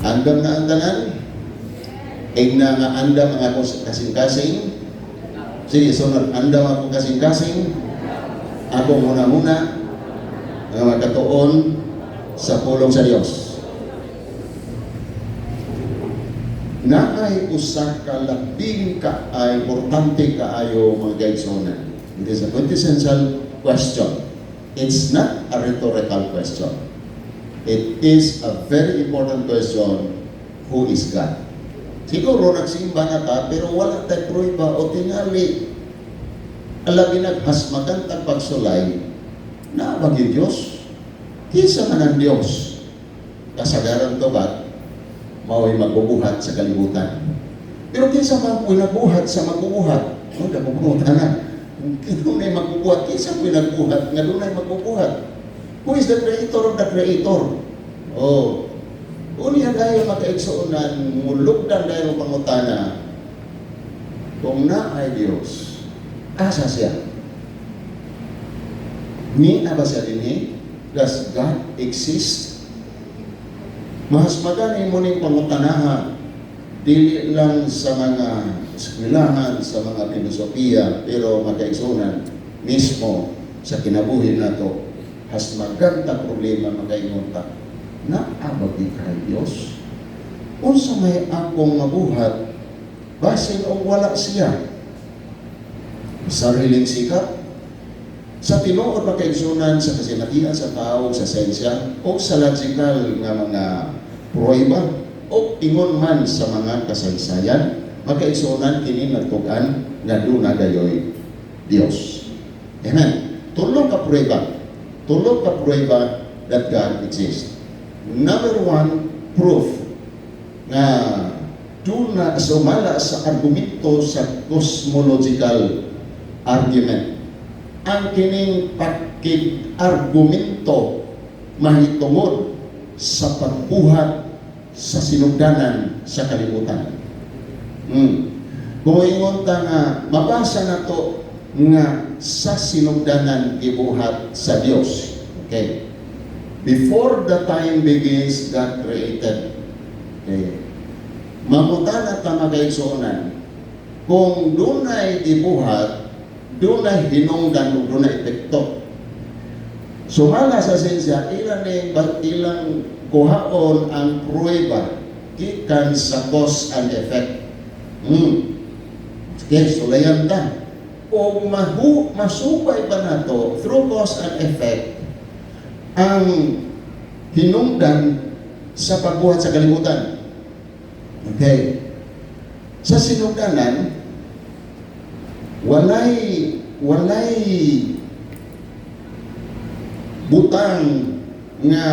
Andam na ang tanan? Igna nga andam ang ako kasing-kasing? Sige, sunod. Andam ako kasing-kasing? Ako muna-muna nga magkatuon sa pulong sa Dios. Naay usa ka labing ka ay importante kaayo mga gaigsonan. It is a quintessential question. It's not a rhetorical question. It is a very important question. Who is God? Siguro nagsimba na ta, pero wala tayo prueba o tingali. Alabi naghasmagan tag pagsulay na bagay Diyos. Kisa man ang Diyos. Kasagaran to ba? Mao'y magbubuhat sa kalibutan. Pero kisa man po'y nagbuhat sa magbubuhat. O, nagbubuhat na. Kung doon ay magbubuhat, kisa po'y nagbuhat, nga doon ay magbubuhat. Who is the creator of the creator? Oh, unya dahil makaigsuunan, mulugdan dahil pangutana, kung na ay Diyos, asa siya? Ni ba siya din? Does God exist? Mas magani mo ning pangutanaha, dili lang sa mga eskwelahan, sa mga filosofiya, pero makaigsuunan mismo sa kinabuhi nato. Has maganda problema magaingon ta. Naabagi kay Dios. Unsa may akong mabuhat basin o wala siya. Sariling sikap sa tinuod makaigsunan sa kasinatian sa tao sa siyensya o sa logical nga mga pruweba o ingon man sa mga kasaysayan makaigsunan kini nagtugan nga duna gayoy Dios. Amen. Tulong ka pruweba that God exists. Number one, proof na doon na sumala sa argumento sa cosmological argument. Ang kining pagkig-argumento mahitungod sa pagbuhat sa sinugdanan sa kalibutan. Kung ingon ta nga, mabasa na to nga sa sinugdanan gibuhat sa Dios. Okay. Before the time begins, God created. Okay. Mamutan at tamagaigsuunan. Kung dunay gibuhat, dunay hinungdan o dunay epekto. Sumala sa sensya, ilang kuhaon ang pruweba gikan sa cause and effect. Okay, sulayan ta. Kung masubay pa na to through cause and effect ang hinungdan sa pagbuhat sa kalibutan. Okay. Sa sinugdanan, walay butang nga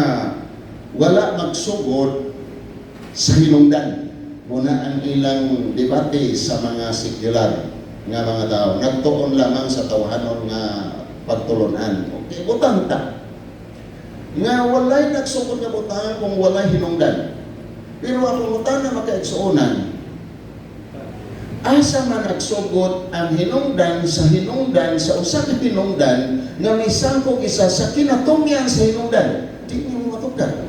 wala magsugod sa hinungdan. Muna ang ilang debate sa mga sekular nga mga tao. Nagtuon lamang sa tawhanon nga pagtulunan. Okay, butang ta. Nga walay nagsugod nga butang kung walay hinungdan. Pero ang butang na makaigsuunan, asa man nagsugod ang hinungdan sa usa ka hinungdan nga may sangkog isa sa kinatungyan sa hinungdan. Di mo matugdan.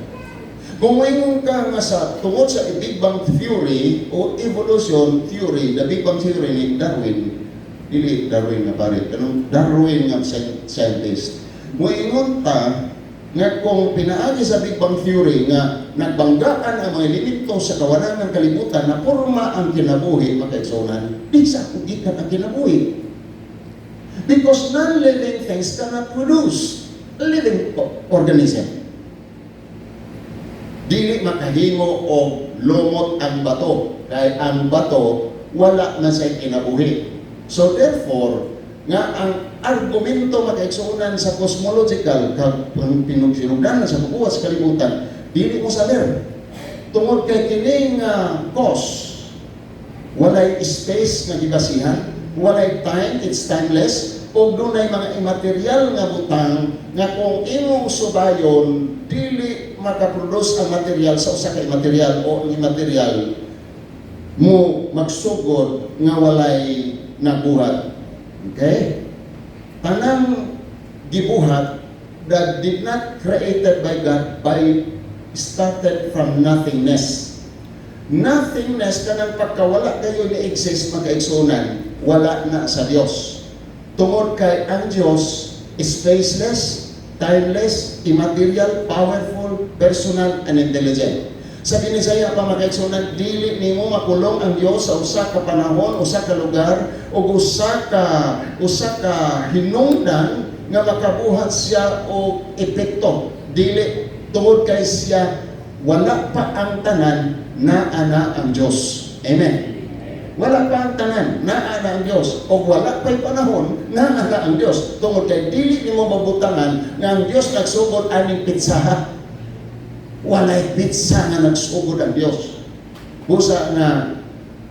Kung mayroon ka nga sa tungod sa Big Bang Theory o Evolution Theory, the Big Bang Theory ni Darwin, dili Darwin nga pare, kanang Darwin nga scientist. Moingon ta nga kung pinaagi sa Big Bang Theory nga nagbanggaan ang mga elemento sa kawanan ng kalibutan na porma ang kinabuhi, makaigsuunan, di sa kugikan ang kinabuhi. Because non-living things cannot produce a living organism. Dili makahimo o lumot ang bato. Kaya ang bato, wala na sa kinabuhi. So therefore, nga ang argumento makaigsuunan sa cosmological kag pinugsinugan sa bubuhat sa kalibutan, dili mo saber. Tungod kay kining cause, walay space nga gibasihan, walay time, it's timeless, o dunay mga immaterial nga butang nga kung imong subayon, dili makaproduce ang material sa usa ka immaterial o ang immaterial mo magsugod nga walay nabuhat. Okay? Tanang gibuhat that did not created by God by started from nothingness. Nothingness kanang pagkawala kayo ni exist magkaigsunan, wala na sa Dios. Tungod kay ang Dios spaceless, timeless, immaterial, powerful, personal, and intelligent. Sabi ni Isaiah pa magkaigsunan, dili nimo makulong ang Dios sa usa ka panahon, usa ka lugar, o usa ka hinungdan nga makabuhat siya og epekto. Dili tungod kay siya wala pa ang tanan na ana ang Dios. Amen. Wala pa ang tanan na ana ang Dios, o wala pa'y panahon na ana ang Dios. Tungod kay dili nimo mabutangan nga ang Dios nagsugod aning pitsaha. Walay pitsa nga nagsugod ang Dios. Busa na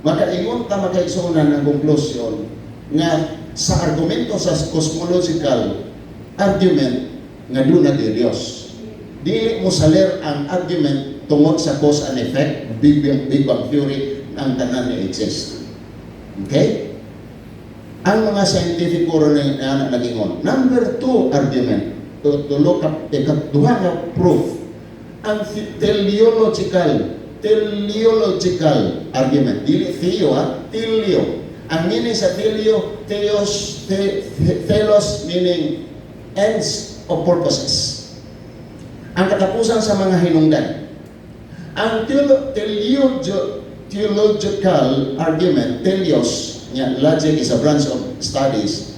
makaingon ta makaigsunan ang konklusyon nga sa argumento sa cosmological argument nga doon na di Dios. Dili mo saler ang argument tungod sa cause and effect, Big Bang Theory, ang tanan ni exist. Okay? Ang mga scientific puro na nagingon. Number 2 argument, to look up, duha nga proof, ang teleological argument. Dili theo, teleo. Ang meaning sa teleo, telos meaning ends of purposes. Ang katapusan sa mga hinungdan. Ang theological argument, teleos, logic is a branch of studies.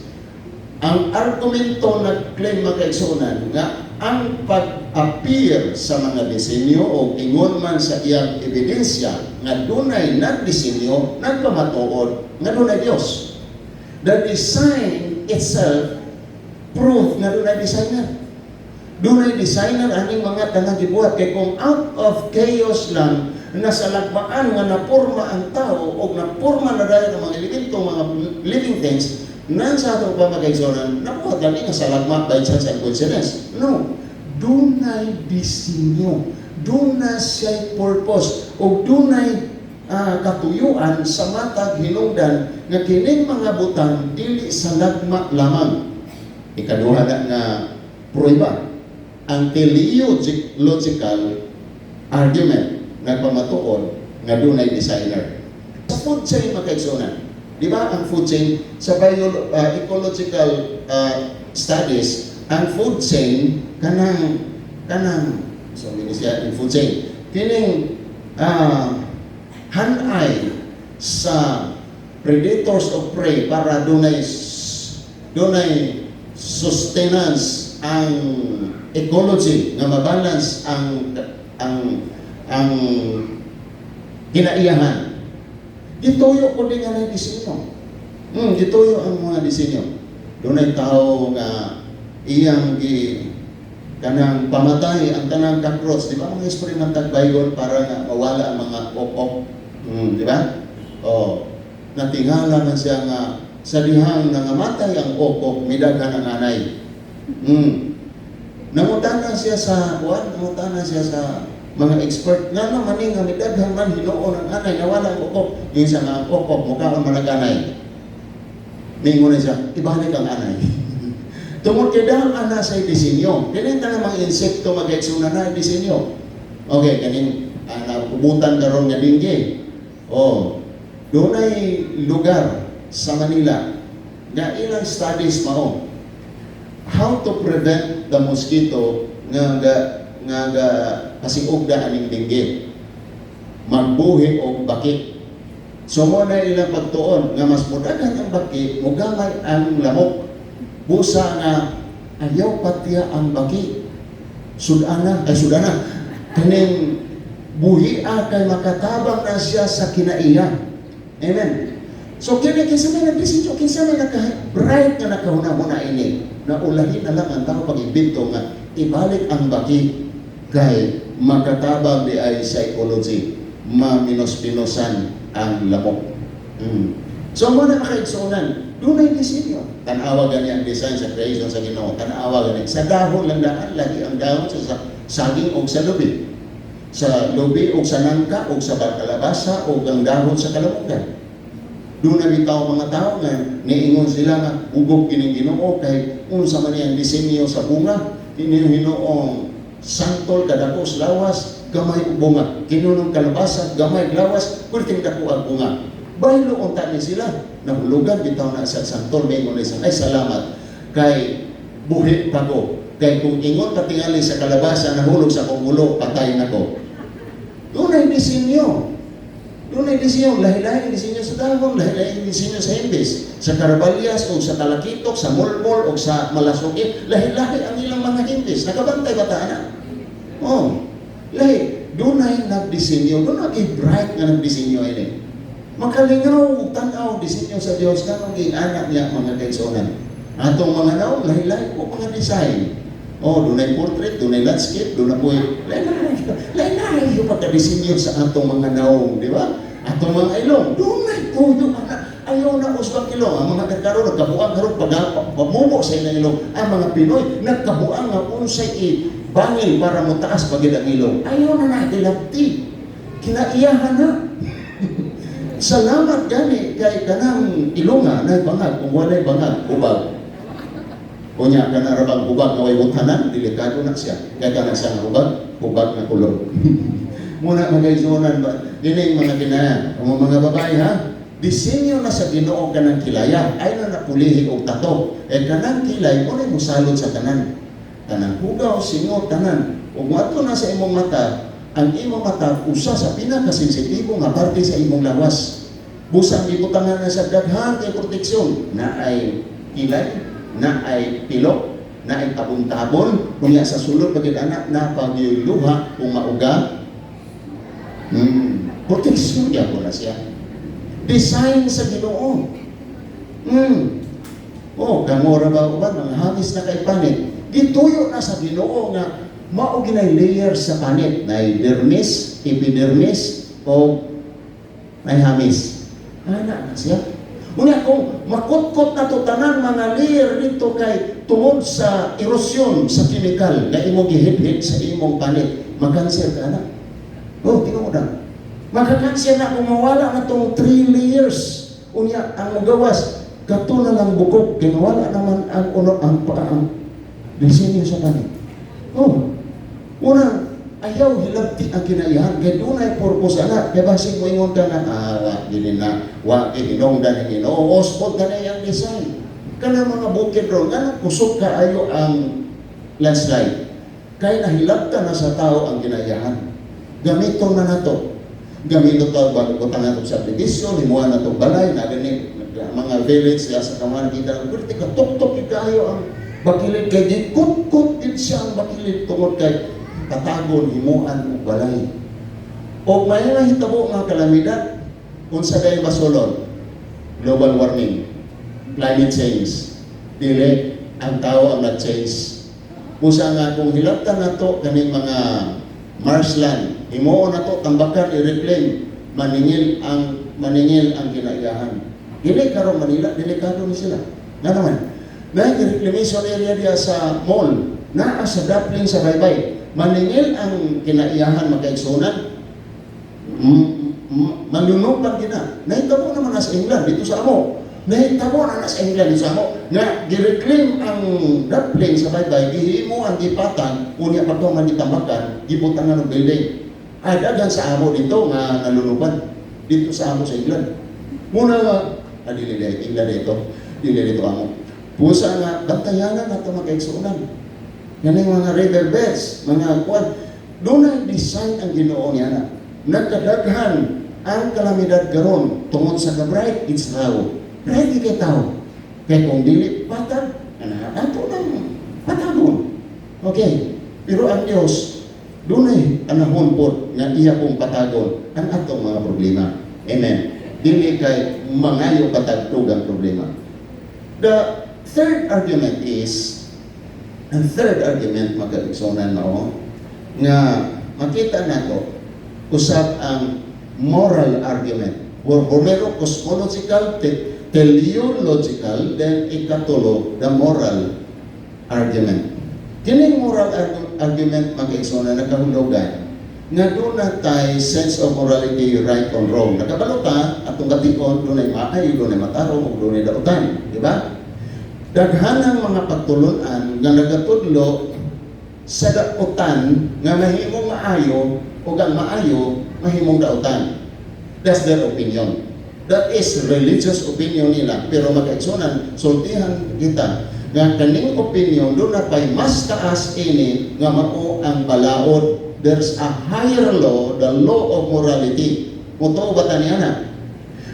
Ang argumento nag-claim makaigsunan nga ang pag-appear sa mga disenyo o ingon man sa iyang ebidensya nga dunay nagdisenyo, nagpamatuod nga dunay Dios. The design itself prove nga dunay designer. Dunay designer aning mga tanang gibuhat kay kung out of chaos lang nasa lagmaan nga napurma ang tao o napurma na dahil ng mga elemento, mga living things, nan sa atong pamagaysonan, nabuhat lang nga sa lagma by chance and coincidence. No. Dunay disenyo. Dunay siya'y purpose. O dunay katuyuan sa matag hinungdan nga kining mga butang dili sa lagma lamang. Ikaduha na nga prueba. Ang teleological argument nagpamatuon nga dunay designer. Sa food chain makaigsunan, di ba ang food chain sa ecological studies, ang food chain kanang so siya in food chain kining hanay sa predators of prey para dunay sustenance ang ecology nga mabalance ang kinaiyahan. Gituyo ko din nga ng disenyo. Gituyo ang mga disenyo. Doon ay tao nga iyang kanang pamatay ang tanang cockroach. Di ba? Ang experimental baygon para nga mawala ang mga ok-ok. Di ba? Natingala na siya nga sa dihang nangamatay ang ok-ok, midaghan ang anay. Namutana siya sa mga expert nga naman nga midaghan man hinuon ang anay nawala ang ukok yung sa mga ukok mukha ang malaganay ningon na siya ibalik ang anay tungod kay dahang ana sa disenyo kinita na mga insekto mag-eksuna na disenyo okay kaning napubutan karon nga dingge doon ay lugar sa Manila nga ilang studies mao how to prevent the mosquito nga pasiugda aning dengue magbuhi og baki. So mo na ilang pagtuon nga mas mudagan ang baki mugamay ang lamok busa nga ayaw patiya ang baki sudana kaning buhi kay makatabang na siya sa kinaiya. Amen. So kini kinsa may nagdesisyon kinsa may bright nga nakahuna-huna ini na ulahin na lang ang tao pag-imbento nga ibalik ang baki kay makatabang di ay psychology maminos-pinosan ang lamok. So mo na makaigsunan dunay disenyo tanawa gani ang design sa creation sa Ginoo tanawa gani sa dahon lang daan lagi ang dahon sa saging og sa lubi og sa nangka og sa kalabasa og ang dahon sa kalamugan. Doon na bitaw mga tao nga niingon sila nga ugog kining Ginoo kay unsa man ang disenyo sa bunga kining Ginoong santol kadakos lawas gamay ug bunga. Kinunong kalabasa, gamay lawas, pwedeng dako ang bunga. Bahilo unta ni sila. Nahulugan bitaw na sa santol, may ingon ay salamat kay buhi pa ko. Kay kung ingon patingali sa kalabasa, nahulog sa kong ulo, patay na ko. Doon ay disenyo. Doon ay disenyo. Lahi-lahi disenyo sa dahon, lahi-lahi disenyo sa himbis. Sa Caraballas, o sa Talakitok, sa Mulmol, o sa Malasuki, lahi-lahi ang ilang mga himbis. Nakabantay ba tayo na? Oh, lahi. Doon ay nagdisenyo. Doon ay bright na nagdisenyo ini. Makalingaw, tanaw, disenyo sa Diyos, kanong anak niya mga kaisonan. Atong mga naong, lahi-lahi po mga design. Oh, doon ay portrait, doon ay landscape, doon na po ay lain-lain yung pagkadisenyo sa atong mga naong, di ba? Atong mga ilong, doon ay tuyo, ayaw na usbang ilong. Ang mga nagkaroon, nagkabuang karoon, pagmumo sa ilang ilong. Ang mga Pinoy, nagkabuang nga unsay bangil para mo taas pagid ang ilong. Ayaw na natin labti. Kinaiyahan na. Salamat gani kay kanang ilunga na bangag, kung walay bangag, ubag. Kunya ka na rabang hubag na way butanan, delikado na siya. Kaya ka na siya ng hubag na kulog. Muna mga isonan ba? Yun mga ginaya. Ang mga babae ha, disenyo na sa Ginoo ka ng kilaya, ay na napulihi o tato. Kanang kilay, muna mo salod sa tanan. Tanang hugaw, singot, tanan. Kung ato na sa imong mata, ang imong mata, usa sa pinakasensitibo nga parte sa imong lawas. Busang ibutangan na sa daghang kay proteksyon na ay kilay, na ay pilok, na ay tabon-tabon, kunya sa sulod pagid anak na pagyuluha kung mauga. Proteksyon niya po na siya. Design sa Ginoo. Oh, kamora ba uban mga hamis na kay panit. Gituyo na sa Ginoo nga mao ginay layer sa panit, na dermis, epidermis o may hamis. Ana na siya. Muna kung makutkot na to tanan mga layer dito kay tungod sa erosyon sa chemical na imong gihit-hit sa imong panit, makanser ka na. Oh, tingnan mo na. Makakanser na kung mawala na tong 3 layers. Unya ang magawas kato na lang bukog, kinawala naman ang ang disenyo sa panit. Oh, una ayaw hilabti ang kinaiyahan kay dunay purpose ana kay basig mo ingon ka na dili na wa inongdan ni Ginoo ospod ka na yang design kana mga bukid ron kana kusog ka ayo ang landslide kay nahilabta na sa tao ang kinaiyahan gamiton na nato gamito to bago nato sa tradisyon himuan nato balay na gani mga village sa kaman kita perti ka tok-tok kayo ang bakilid kay kut-kut din siya ang bakilid tungod kay katagon, himuan o balay. O may nahitabo nga kalamidad, kung sa kayo basulod, global warming, climate change, dili, ang tao ang nag-change. Pusa nga kung hilaptan na to, kaning mga marshland, himuon na to, tambakan, i-reclaim, maningil ang kinaiyahan. Dili karon Manila, delikado ni sila. Nga naman, na reclamation area diya sa mall, naa sa Daplin sa Baybay, maningil ang kinaiyahan magkaigsunan, malunupan kina. Nahitabo naman na sa England, dito sa amo. Nahitabo na sa England, dito sa amo. Nga, gireclaim ang Daplin sa Baybay, gihimo ang gipatan, unya pa ito manitambakan, gibutangan ng building. Ay, dagan sa amo dito nga nalunupan. Dito sa amo sa England. Muna nga, dili England dito, dili dito amo. Pusa nga, bantayanan na ito magkaigsunan. Yan yung mga riverbeds, mga kuwan. Doon ang design ang Ginoo niya na. Nagkadaghan ang kalamidad garon tungod sa ka-bright, it's how. Bright ikay tao. Kaya kung dili patag, ato lang, patagon. Okay. Pero ang Diyos, doon ay anahon po na iya kong patagon ang atong mga problema. Amen. Dili kay mangayo patagtog ang problema. The third argument is, ang third argument magkaigsonan mao nga makita nato usab ang moral argument. Meron cosmological, teleological, then ikatulo the moral argument. Kining moral argument magkaigsonan nagkahulugan nga doon na tayo sense of morality, right or wrong. Nakabalo ka atong gatikon doon ay maayo, doon ay matarong, doon ay dautan, di ba? Daghanang mga pagtulunan nga nagatudlo sa daotan nga mahimong maayo o ang maayo mahimong dautan. That's their opinion. That is religious opinion nila. Pero mag-eksonan, sultihan kita nga kaning opinion doon na pa'y mas taas ini nga mao ang balaod. There's a higher law, the law of morality. Muto ba taniyana?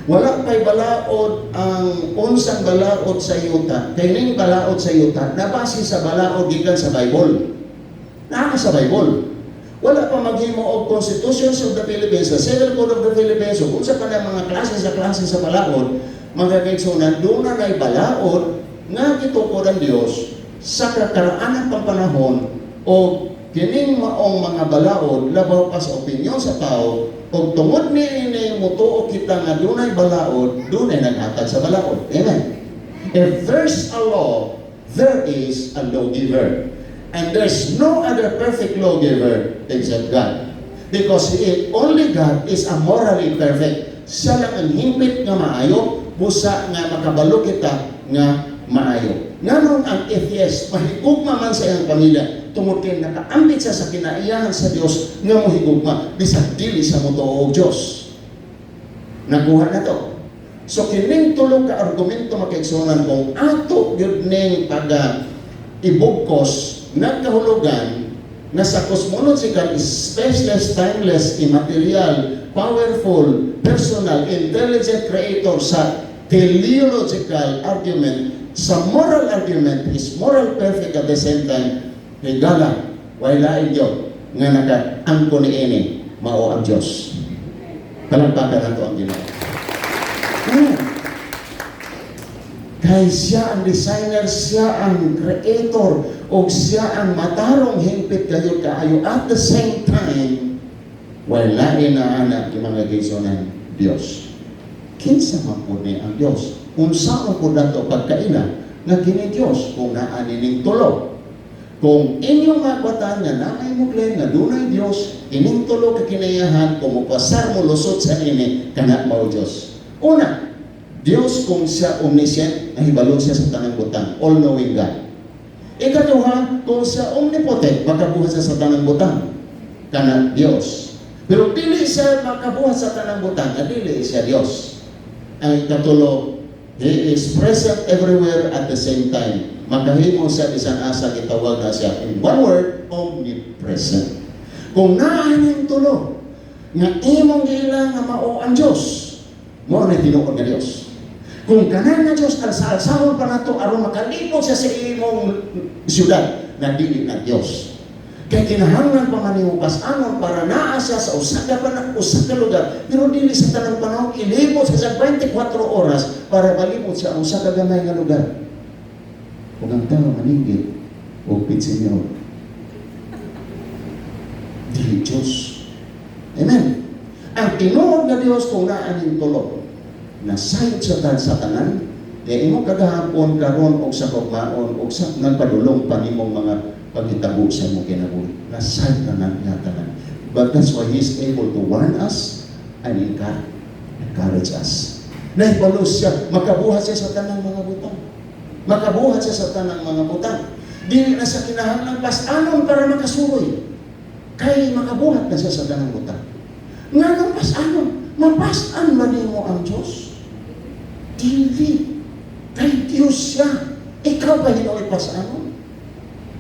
Wala pa'y balaod ang unsang balaod sa yuta. Kaining balaod sa yuta, nabase sa balaod gikan sa Bible. Naa sa Bible. Wala pa maghimo og Constitutions of the Philippines, the Civil Code of the Philippines, kung sa pa mga klase sa balaod, mga kaigsunan, doon na na'y balaod nga gitukod ang Dios sa kakaraanan pang panahon o kining maong mga balaod labaw pa sa opinyon sa tao o tungod ni mutuo kita nga dunay balaod, dunay naghatag sa balaod. Amen. If there's a law, there is a lawgiver. And there's no other perfect lawgiver except God. Because only God is a morally perfect. Siya lang ang himpit nga maayo, busa nga makabalo kita nga maayo. Nganong ang atheist, mahigugma man sa iyang pamilya, tungod kay nakaambit siya sa kinaiyahan sa Dios nga mohigugma, bisag dili sa mutuo og Dios. Nakuha na to. So kining tulong ka argumento makaigsunan kung ato gyud ning ibugkos nagkahulugan na sa cosmological, spaceless, timeless, immaterial, powerful, personal, intelligent creator sa teleological argument, sa moral argument is moral perfect at the same time regala, wala Diyo nga naka-angko ni ini mao ang Diyos. Palampakan na ito ang Ginoo. Kaya siya ang designer, siya ang creator, o siya ang matarong hingpit kayo kaayo. At the same time, wala inaanak yung mga gisonan Diyos. Kinsa man po ni ang Diyos. Kung saan po nato pagkaina, na kini Diyos, kung naanining tulo. Kung inyong magbatan nga naay mo claim na dunay Diyos, ining tulo kakinayahan, kung mupasar mo lusot sa ini, kana mao Diyos. Una, Diyos kung siya omniscient, nahibalo siya sa tanang butang, all-knowing God. Ikaduha, kung siya omnipotent, makabuhat siya sa tanang butang, kana Diyos. Pero dili siya makabuhat sa tanang butang, dili siya Diyos. Ang ikatulo, He is present everywhere at the same time. Makahimo siya isang asa, itawag na siya, in one word, omnipresent. Kung naaning tulo, nga imong gilang nga mao ang Diyos, mo na tinuod nga Diyos. Kung kanan nga Diyos, alsa-alsahon pa na ito, aron makalipot siya sa imong siyudad, na dili na Diyos. Kaya kinahanglan pa maniupas anon para naa siya sa usa ka lugar, pero dili sa tanang panahon, ilibot siya sa 24 oras para malibot siya ang usa ka gamay nga lugar. Kung ang tao maningit, o pitsinyo, dili Diyos. Amen. Ang tinuod na Diyos kung naaning tulog, nasayod sa tanan, kaya imo kagahapon karon og sa kugmaon og sa nagpadulong pa nimong mga paghitabo sa imong kinabuhi. Nasayod na niya tanan. But that's why He is able to warn us and encourage us. Nahibalo siya, makabuhat siya sa tanang mga butang. Makabuhat siya sa tanang mga butang. Dili na sa kinahanglan pas-anon para makasuroy. Kay makabuhat na siya sa tanang butang. Nga nang pas-anon, mapas-an man mo ang Diyos. Dili. Kay Diyos siya. Ikaw ba hinoy pas-anon?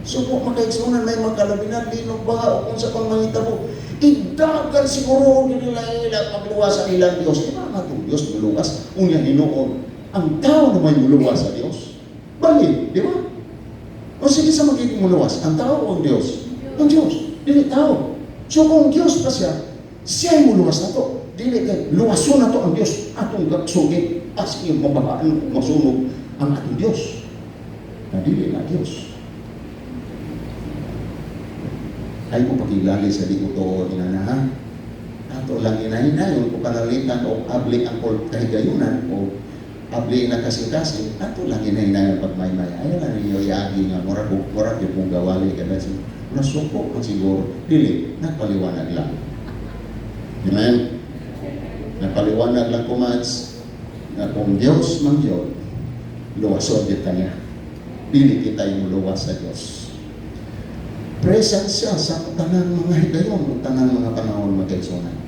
So kung makaigsunan may magkalabinan, linog ba o kung sa pangmangitabo, idagan siguro nila pagluwas sa ilang Diyos. Di ba nga itong Diyos muluwas? Unya hinoon. Ang tao naman muluwas sa Diyos. Bali, di ba? O sige sa magiging muluwas, ang tao o ang Diyos? Ang Diyos. Dili tao. So kung Diyos pa siya, siya ay muluwas na to. Dili kay luwason na to ang Diyos. Atong sugit, as in mababaan, masunog ang ating Diyos. Na dili na Diyos. Ay mo pakilali sa di ko to inanahan. Ato lang inahinayon kung panalitan o abli ang kahigayunan o abli na kasing-kasing, ato lang inahinayon pagmaymay. Ayaw lang ninyo iagi nga murag yung pong gawali kada siya. Nasuko man siguro. Dili, nagpaliwanag lang. Amen? Nagpaliwanag lang kumads na kung Diyos mang Diyos, luwasod kita niya. Dili kita yung luwas sa Diyos. present siya sa tanang mga higayon, tanang mga panahon mga kaigsunan.